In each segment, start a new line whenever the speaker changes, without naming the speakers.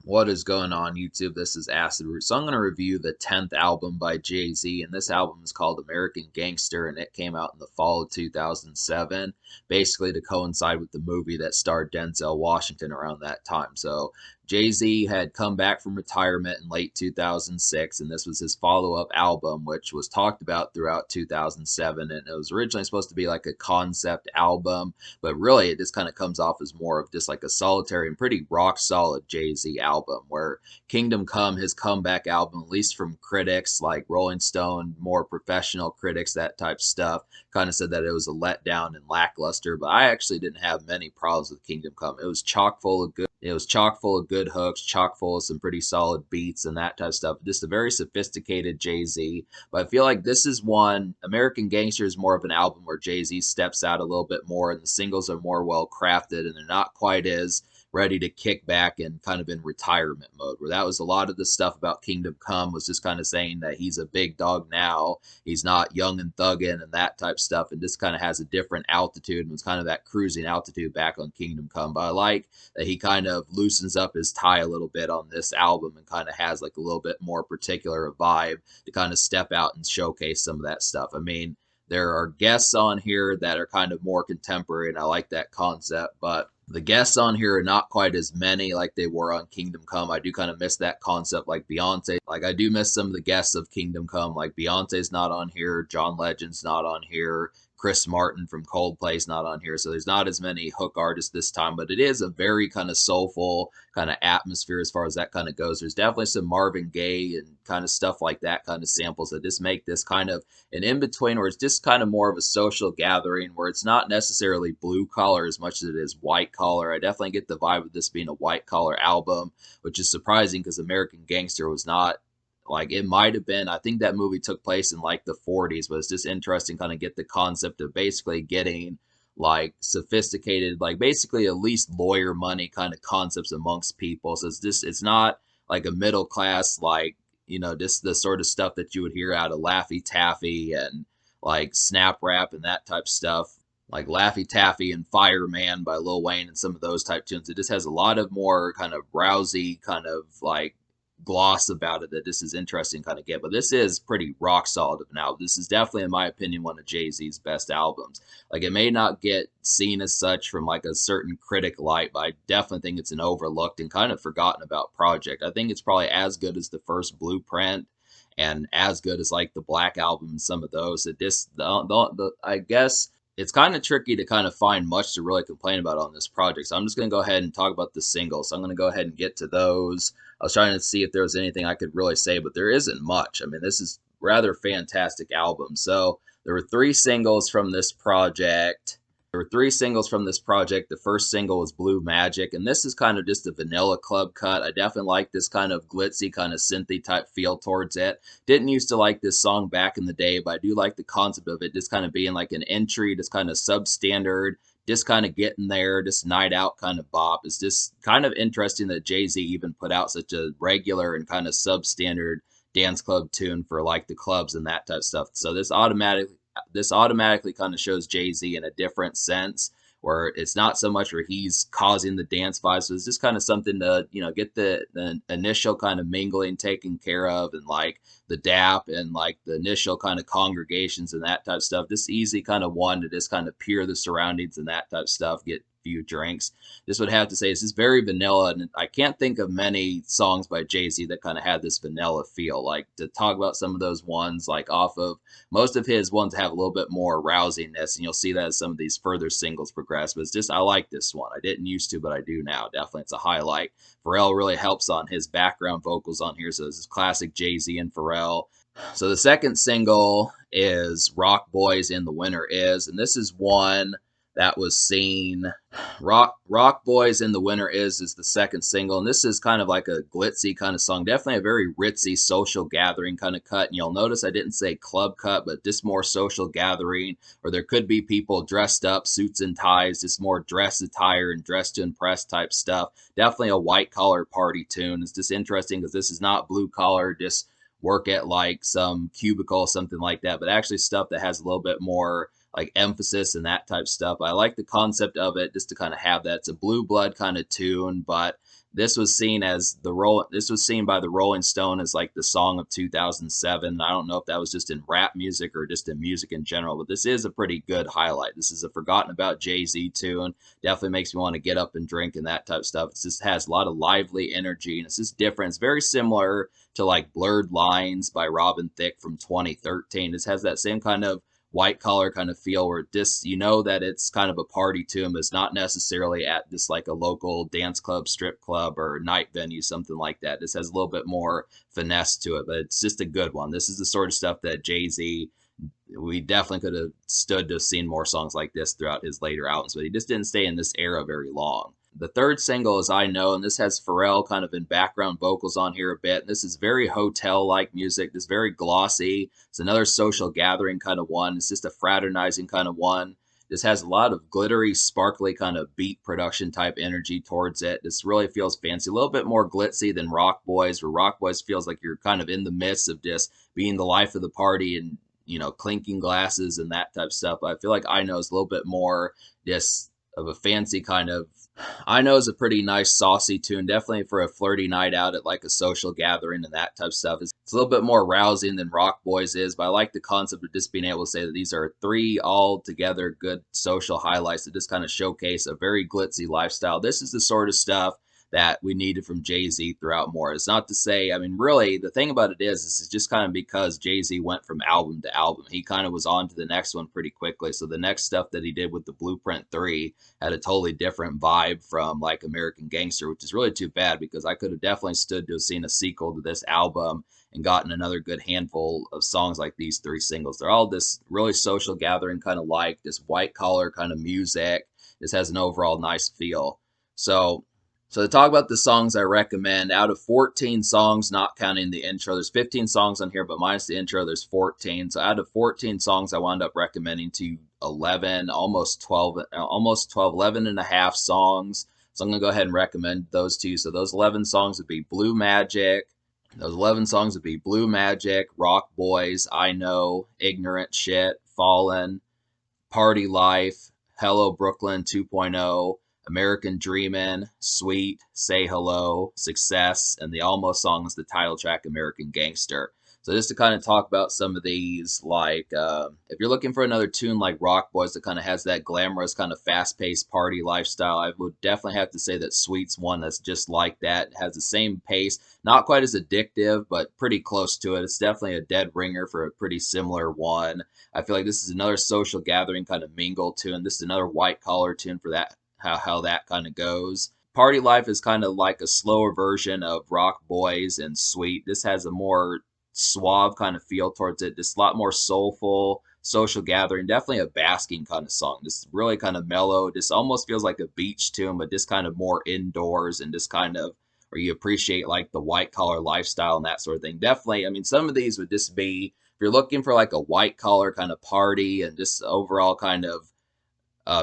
What is going on YouTube? This is Acid Root. So I'm going to review the 10th album by Jay-Z, and this album is called American Gangster, and it came out in the fall of 2007, basically to coincide with the movie that starred Denzel Washington around that time. So Jay-Z had come back from retirement in late 2006, and this was his follow-up album, which was talked about throughout 2007, and it was originally supposed to be like a concept album, but really it just kind of comes off as more of just like a solitary and pretty rock solid Jay-Z album, where Kingdom Come, his comeback album, at least from critics like Rolling Stone, more professional critics, that type stuff, kind of said that it was a letdown and lackluster. But I actually didn't have many problems with Kingdom Come. It was chock full of good hooks, chock full of some pretty solid beats and that type of stuff. Just a very sophisticated Jay-Z. But I feel like this is one, American Gangster is more of an album where Jay-Z steps out a little bit more, and the singles are more well crafted, and they're not quite as ready to kick back and kind of in retirement mode, where that was a lot of the stuff about Kingdom Come was just kind of saying that he's a big dog now, he's not young and thugging and that type stuff, and just kind of has a different altitude, and was kind of that cruising altitude back on Kingdom Come. But I like that he kind of loosens up his tie a little bit on this album and kind of has like a little bit more particular vibe to kind of step out and showcase some of that stuff. I mean, there are guests on here that are kind of more contemporary, and I like that concept, but the guests on here are not quite as many like they were on Kingdom Come. I do kind of miss that concept, like Beyonce. Like, I do miss some of the guests of Kingdom Come. Like, Beyonce's not on here, John Legend's not on here, Chris Martin from Coldplay's not on here. So there's not as many hook artists this time, but it is a very kind of soulful kind of atmosphere as far as that kind of goes. There's definitely some Marvin Gaye and kind of stuff like that kind of samples that just make this kind of an in-between, where it's just kind of more of a social gathering, where it's not necessarily blue collar as much as it is white collar. I definitely get the vibe of this being a white collar album, which is surprising because American Gangster was not, like, it might have been, I think that movie took place in like the 40s, but it's just interesting kind of get the concept of basically getting like sophisticated, like basically at least lawyer money kind of concepts amongst people. So it's not like a middle class, like, just the sort of stuff that you would hear out of Laffy Taffy and like Snap Rap and that type stuff, like Laffy Taffy and Fireman by Lil Wayne and some of those type tunes. It just has a lot of more kind of rousy kind of like gloss about it that this is interesting kind of get. But this is pretty rock solid of an album. This is definitely, in my opinion, one of Jay-Z's best albums. Like, it may not get seen as such from like a certain critic light, but I definitely think it's an overlooked and kind of forgotten about project. I think it's probably as good as the first Blueprint and as good as like the Black Album and some of those. It just I guess it's kind of tricky to kind of find much to really complain about on this project. So I'm just going to go ahead and talk about the singles. So I'm going to go ahead and get to those. I was trying to see if there was anything I could really say, but there isn't much. I mean, this is rather fantastic album. So there were three singles from this project. The first single was Blue Magic, and this is kind of just a vanilla club cut. I definitely like this kind of glitzy, kind of synthy type feel towards it. Didn't used to like this song back in the day, but I do like the concept of it just kind of being like an entry, just kind of substandard, just kind of getting there, just night out kind of bop. It's just kind of interesting that Jay-Z even put out such a regular and kind of substandard dance club tune for like the clubs and that type of stuff. So this automatically kind of shows Jay-Z in a different sense, where it's not so much where he's causing the dance vibes. So it's just kind of something to, get the initial kind of mingling taken care of, and like the dap and like the initial kind of congregations and that type of stuff. Just easy kind of one to just kind of peer the surroundings and that type of stuff, get few drinks. This would have to say this is very vanilla, and I can't think of many songs by Jay-Z that kind of had this vanilla feel. Like, to talk about some of those ones, like off of most of his ones have a little bit more rousiness, and you'll see that as some of these further singles progress. But it's just, I like this one. I didn't used to, but I do now. Definitely, it's a highlight. Pharrell really helps on his background vocals on here, so this is classic Jay-Z and Pharrell. So the second single is Rock Boys in the Winter Is, and this is one that was seen. Rock Boys in the Winter is the second single, and this is kind of like a glitzy kind of song, definitely a very ritzy social gathering kind of cut. And you'll notice I didn't say club cut, but just more social gathering, or there could be people dressed up, suits and ties, just more dress attire and dress to impress type stuff. Definitely a white collar party tune. It's just interesting because this is not blue collar, just work at like some cubicle, something like that, but actually stuff that has a little bit more like emphasis and that type stuff. I like the concept of it, just to kind of have that. It's a blue blood kind of tune, but This was seen by the Rolling Stone as like the song of 2007. I don't know if that was just in rap music or just in music in general, but this is a pretty good highlight. This is a forgotten about Jay-Z tune. Definitely makes me want to get up and drink and that type of stuff. It just has a lot of lively energy and it's just different. It's very similar to like Blurred Lines by Robin Thicke from 2013. This has that same kind of white collar kind of feel where just you know that it's kind of a party tune. It's not necessarily at just like a local dance club, strip club, or night venue, something like that. This has a little bit more finesse to it, but it's just a good one. This is the sort of stuff that Jay-Z, we definitely could have stood to have seen more songs like this throughout his later albums, but he just didn't stay in this era very long. The third single is I Know, and this has Pharrell kind of in background vocals on here a bit. And this is very hotel-like music. This very glossy. It's another social gathering kind of one. It's just a fraternizing kind of one. This has a lot of glittery, sparkly kind of beat production type energy towards it. This really feels fancy, a little bit more glitzy than Rock Boys, where Rock Boys feels like you're kind of in the midst of just being the life of the party and, you know, clinking glasses and that type of stuff. But I feel like I Know is a little bit more just of a fancy kind of. I Know is a pretty nice saucy tune, definitely for a flirty night out at like a social gathering and that type of stuff. It's a little bit more rousing than Rock Boys is, but I like the concept of just being able to say that these are three all together good social highlights that just kind of showcase a very glitzy lifestyle. This is the sort of stuff that we needed from Jay-Z throughout more. It's not to say, I mean, really, the thing about it is, this is just kind of because Jay-Z went from album to album. He kind of was on to the next one pretty quickly. So the next stuff that he did with the Blueprint 3 had a totally different vibe from like American Gangster, which is really too bad because I could have definitely stood to have seen a sequel to this album and gotten another good handful of songs like these three singles. They're all this really social gathering kind of like, this white collar kind of music. This has an overall nice feel. So to talk about the songs I recommend, out of 14 songs, not counting the intro, there's 15 songs on here, but minus the intro, there's 14. So out of 14 songs, I wound up recommending to 11, almost 12, 11 and a half songs. So I'm going to go ahead and recommend those to you. So those 11 songs would be Blue Magic. Those 11 songs would be Blue Magic, Rock Boys, I Know, Ignorant Shit, Fallen, Party Life, Hello Brooklyn 2.0, American Dreamin', Sweet, Say Hello, Success, and the almost song is the title track, American Gangster. So just to kind of talk about some of these, like if you're looking for another tune like Rock Boys that kind of has that glamorous kind of fast-paced party lifestyle, I would definitely have to say that Sweet's one that's just like that. It has the same pace, not quite as addictive, but pretty close to it. It's definitely a dead ringer for a pretty similar one. I feel like this is another social gathering kind of mingle tune. This is another white collar tune for that, how that kind of goes. Party Life is kind of like a slower version of Rock Boys and Sweet. This has a more suave kind of feel towards it. Just a lot more soulful, social gathering. Definitely a basking kind of song. Just really kind of mellow. Just almost feels like a beach tune, but just kind of more indoors and just kind of where you appreciate like the white collar lifestyle and that sort of thing. Definitely, I mean, some of these would just be, if you're looking for like a white collar kind of party and just overall kind of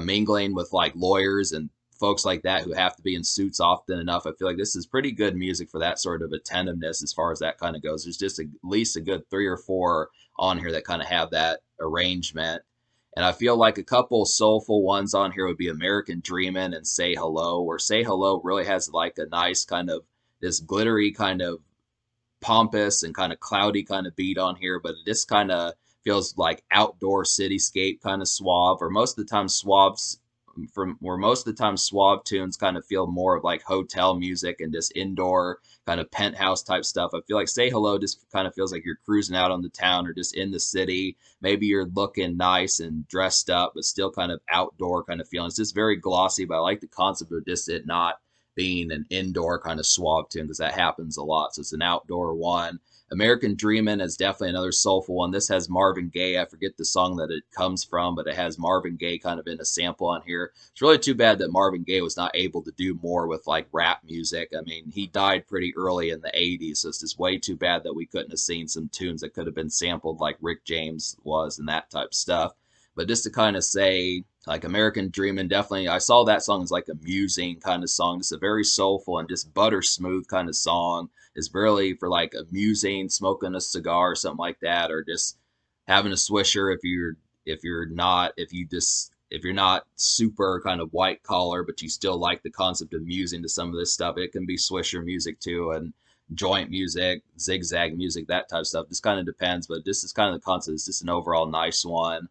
mingling with like lawyers and folks like that who have to be in suits often enough. I feel like this is pretty good music for that sort of attentiveness as far as that kind of goes. There's just at least a good 3 or 4 on here that kind of have that arrangement. And I feel like a couple soulful ones on here would be American Dreamin' and Say Hello, where Say Hello really has like a nice kind of this glittery kind of pompous and kind of cloudy kind of beat on here, but it just kind of feels like outdoor cityscape kind of suave, or most of the time suaves from where most of the time suave tunes kind of feel more of like hotel music and just indoor kind of penthouse type stuff. I feel like Say Hello just kind of feels like you're cruising out on the town or just in the city. Maybe you're looking nice and dressed up, but still kind of outdoor kind of feeling. It's just very glossy, but I like the concept of just it not being an indoor kind of suave tune because that happens a lot. So it's an outdoor one. American Dreamin' is definitely another soulful one. This has Marvin Gaye. I forget the song that it comes from, but it has Marvin Gaye kind of in a sample on here. It's really too bad that Marvin Gaye was not able to do more with like rap music. I mean, he died pretty early in the 80s, so it's just way too bad that we couldn't have seen some tunes that could have been sampled like Rick James was and that type of stuff. But just to kind of say, like American Dreamin', definitely, I saw that song as like a musing kind of song. It's a very soulful and just butter smooth kind of song. It's really for like a musing, smoking a cigar or something like that, or just having a swisher if you just if you're not super kind of white collar, but you still like the concept of musing to some of this stuff, it can be swisher music too, and joint music, zigzag music, that type of stuff. This kind of depends, but this is kind of the concept. It's just an overall nice one.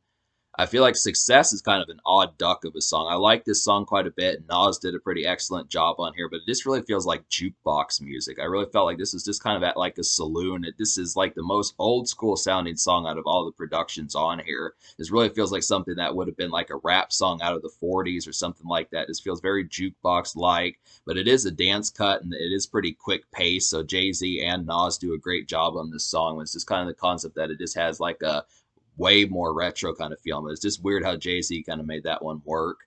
I feel like Success is kind of an odd duck of a song. I like this song quite a bit. Nas did a pretty excellent job on here, but this really feels like jukebox music. I really felt like this is just kind of at like a saloon. This is like the most old school sounding song out of all the productions on here. This really feels like something that would have been like a rap song out of the 40s or something like that. This feels very jukebox like, but it is a dance cut and it is pretty quick pace. So Jay-Z and Nas do a great job on this song. It's just kind of the concept that it just has like a way more retro kind of feel. But it's just weird how Jay-Z kind of made that one work.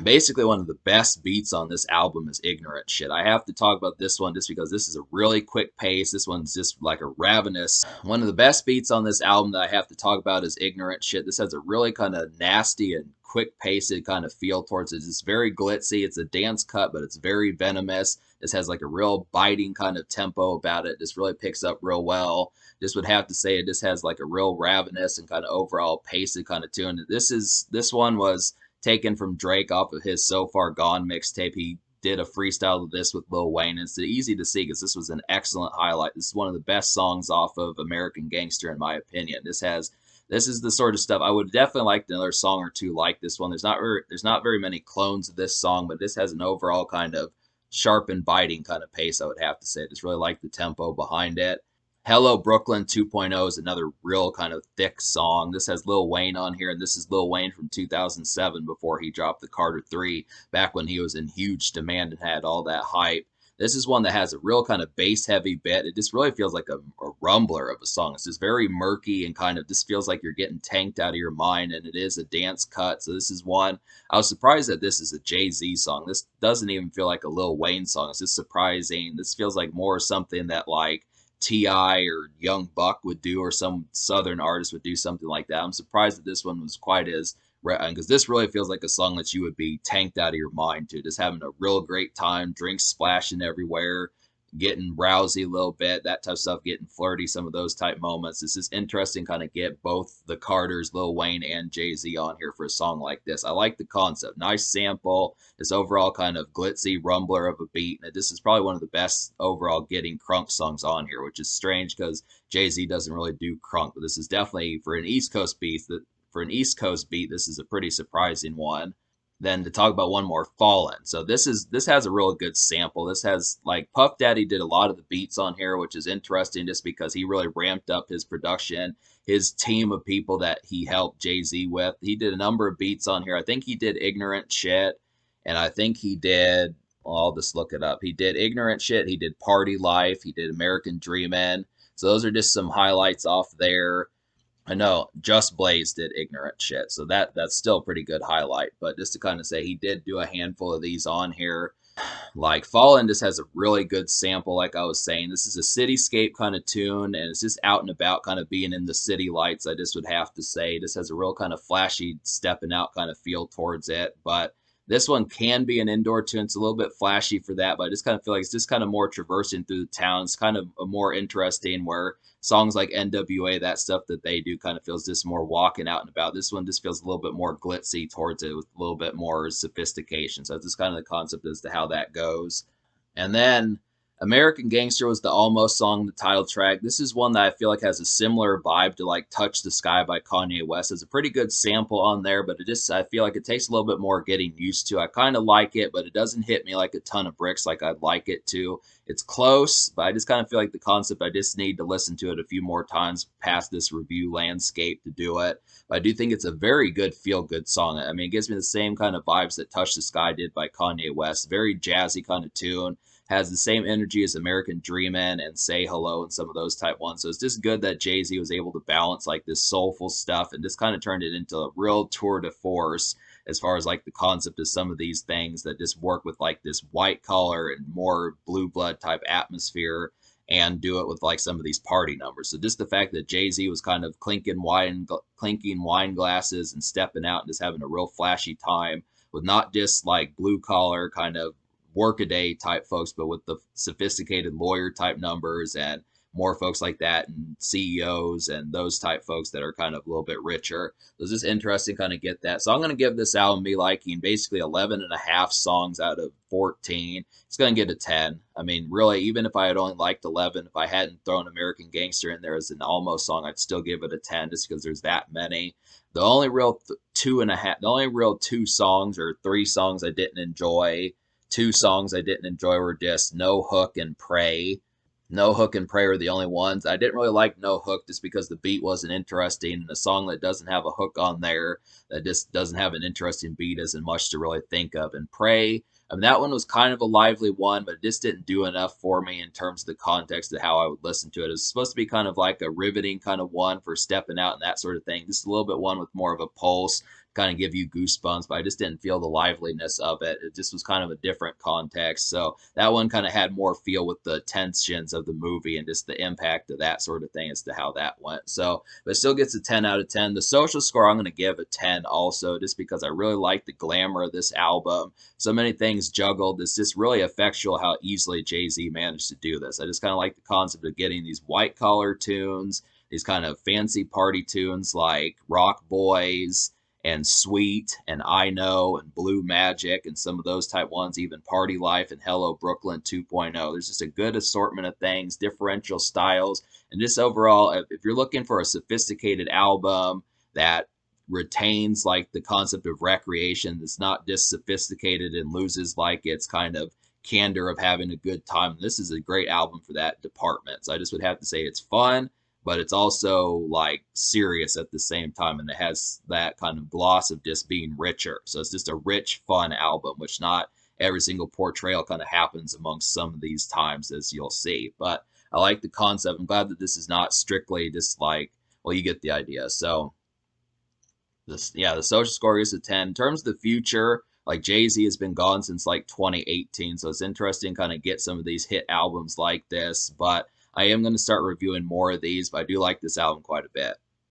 Basically, one of the best beats on this album is Ignorant Shit. I have to talk about this one just because this is a really quick pace. This one's just like a ravenous. One of the best beats on this album that I have to talk about is Ignorant Shit. This has a really kind of nasty and quick paced kind of feel towards it. It's very glitzy. It's a dance cut, but it's very venomous. This has like a real biting kind of tempo about it. This really picks up real well. Just would have to say it just has like a real ravenous and kind of overall pacey kind of tune. This one was taken from Drake off of his So Far Gone mixtape. He did a freestyle of this with Lil Wayne. It's easy to see because this was an excellent highlight. This is one of the best songs off of American Gangster, in my opinion. This is the sort of stuff I would definitely like another song or two like this one. There's not very many clones of this song, but this has an overall kind of sharp and biting kind of pace, I would have to say. I just really like the tempo behind it. Hello Brooklyn 2.0 is another real kind of thick song. This has Lil Wayne on here, and this is Lil Wayne from 2007 before he dropped the Carter 3, back when he was in huge demand and had all that hype. This is one that has a real kind of bass heavy bit. It just really feels like a rumbler of a song. It's just very murky and kind of just feels like you're getting tanked out of your mind, and it is a dance cut. So this is one. I was surprised that this is a Jay-Z song. This doesn't even feel like a Lil Wayne song. It's just surprising. This feels like more something that like T.I. or Young Buck would do, or some Southern artist would do something like that. I'm surprised that this one was quite as, because this really feels like a song that you would be tanked out of your mind to, just having a real great time, drinks splashing everywhere, getting rousy a little bit, that type of stuff, getting flirty, some of those type moments. It's just interesting kind of get both the Carters, Lil Wayne, and Jay-Z on here for a song like this. I like the concept. Nice sample. This overall kind of glitzy rumbler of a beat. And this is probably one of the best overall getting crunk songs on here, which is strange because Jay-Z doesn't really do crunk. But this is definitely, for an East Coast beat, this is a pretty surprising one. Then to talk about one more, Fallen. So this has a real good sample. This has like Puff Daddy did a lot of the beats on here, which is interesting just because he really ramped up his production, his team of people that he helped Jay-Z with. He did a number of beats on here. I think he did Ignorant Shit, and I think he did, well, I'll just look it up. He did Ignorant Shit, he did Party Life, he did American Dreamin'. So those are just some highlights off there. I know Just Blaze did Ignorant Shit, so that's still a pretty good highlight. But just to kind of say, he did do a handful of these on here. Like Fallen just has a really good sample, like I was saying. This is a cityscape kind of tune, and it's just out and about, kind of being in the city lights, I just would have to say. This has a real kind of flashy, stepping out kind of feel towards it. But this one can be an indoor tune. It's a little bit flashy for that, but I just kind of feel like it's just kind of more traversing through the town. It's kind of a more interesting where songs like NWA, that stuff that they do kind of feels just more walking out and about. This one just feels a little bit more glitzy towards it with a little bit more sophistication. So it's just kind of the concept as to how that goes. And then American Gangster was the almost song, the title track. This is one that I feel like has a similar vibe to like Touch the Sky by Kanye West. It's a pretty good sample on there, but I feel like it takes a little bit more getting used to. I kind of like it, but it doesn't hit me like a ton of bricks like I'd like it to. It's close, but I just kind of feel like the concept, I just need to listen to it a few more times past this review landscape to do it. But I do think it's a very good feel-good song. I mean, it gives me the same kind of vibes that Touch the Sky did by Kanye West. Very jazzy kind of tune. Has the same energy as American Dreamin' and Say Hello and some of those type ones. So it's just good that Jay-Z was able to balance like this soulful stuff and just kind of turned it into a real tour de force as far as like the concept of some of these things that just work with like this white collar and more blue blood type atmosphere and do it with like some of these party numbers. So just the fact that Jay-Z was kind of clinking wine glasses and stepping out and just having a real flashy time with not just like blue collar kind of workaday type folks, but with the sophisticated lawyer type numbers and more folks like that and CEOs and those type folks that are kind of a little bit richer. So it's just interesting kind of get that. So I'm going to give this album me liking basically 11 and a half songs out of 14. It's going to get a 10. I mean, really, even if I had only liked 11, if I hadn't thrown American Gangster in there as an almost song, I'd still give it a 10 just because there's that many. The only real the only real two songs or three songs I didn't enjoy, two songs I didn't enjoy were just No Hook and Pray. No Hook and Pray are the only ones. I didn't really like No Hook just because the beat wasn't interesting. And a song that doesn't have a hook on there, that just doesn't have an interesting beat, isn't much to really think of. And Pray, I mean, that one was kind of a lively one, but it just didn't do enough for me in terms of the context of how I would listen to it. It's supposed to be kind of like a riveting kind of one for stepping out and that sort of thing. Just a little bit one with more of a pulse, kind of give you goosebumps, but I just didn't feel the liveliness of it. It just was kind of a different context. So that one kind of had more feel with the tensions of the movie and just the impact of that sort of thing as to how that went. So, but it still gets a 10 out of 10. The social score, I'm going to give a 10 also, just because I really like the glamour of this album. So many things juggled. It's just really effectual how easily Jay-Z managed to do this. I just kind of like the concept of getting these white collar tunes, these kind of fancy party tunes like Rock Boys and Sweet and I Know and Blue Magic and some of those type ones, even Party Life and Hello Brooklyn 2.0. There's just a good assortment of things, differential styles, and just overall, if you're looking for a sophisticated album that retains like the concept of recreation, that's not just sophisticated and loses like its kind of candor of having a good time, this is a great album for that department. So I just would have to say it's fun, but it's also like serious at the same time, and it has that kind of gloss of just being richer. So it's just a rich, fun album, which not every single portrayal kind of happens amongst some of these times, as you'll see. But I like the concept. I'm glad that this is not strictly just like, well, you get the idea. So this, yeah, the social score is a 10. In terms of the future, like Jay-Z has been gone since like 2018, so it's interesting kind of get some of these hit albums like this. But I am going to start reviewing more of these, but I do like this album quite a bit.